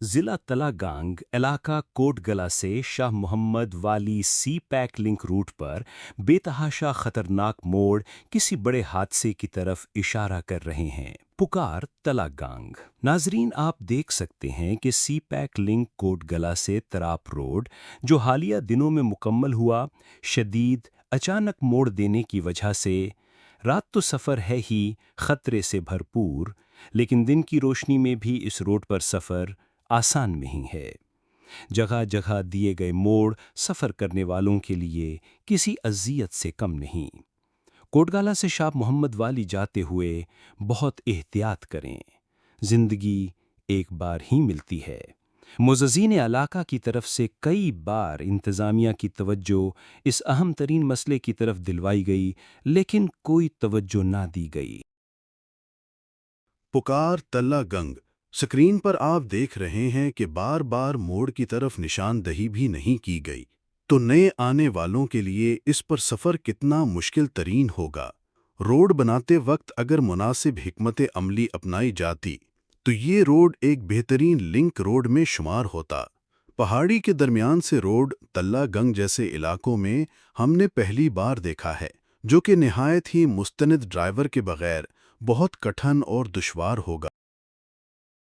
ضلع تلاگانگ علاقہ کوٹگلا سے شاہ محمد والی سی پیک لنک روٹ پر بے تحاشا خطرناک موڑ کسی بڑے حادثے کی طرف اشارہ کر رہے ہیں۔ پکار تلاگانگ۔ ناظرین، آپ دیکھ سکتے ہیں کہ سی پیک لنک کوٹگلا سے تراپ روڈ جو حالیہ دنوں میں مکمل ہوا، شدید اچانک موڑ دینے کی وجہ سے رات تو سفر ہے ہی خطرے سے بھرپور، لیکن دن کی روشنی میں بھی اس روڈ پر سفر آسان نہیں ہے۔ جگہ جگہ دیے گئے موڑ سفر کرنے والوں کے لیے کسی اذیت سے کم نہیں۔ کوٹگالہ سے شاہ محمد والی جاتے ہوئے بہت احتیاط کریں۔ زندگی ایک بار ہی ملتی ہے۔ معززین علاقہ کی طرف سے کئی بار انتظامیہ کی توجہ اس اہم ترین مسئلے کی طرف دلوائی گئی، لیکن کوئی توجہ نہ دی گئی۔ پکار تلہ گنگ۔ سکرین پر آپ دیکھ رہے ہیں کہ بار بار موڑ کی طرف نشاندہی بھی نہیں کی گئی، تو نئے آنے والوں کے لیے اس پر سفر کتنا مشکل ترین ہوگا۔ روڈ بناتے وقت اگر مناسب حکمت عملی اپنائی جاتی تو یہ روڈ ایک بہترین لنک روڈ میں شمار ہوتا۔ پہاڑی کے درمیان سے روڈ تلہ گنگ جیسے علاقوں میں ہم نے پہلی بار دیکھا ہے، جو کہ نہایت ہی مستند ڈرائیور کے بغیر بہت کٹھن اور دشوار ہوگا۔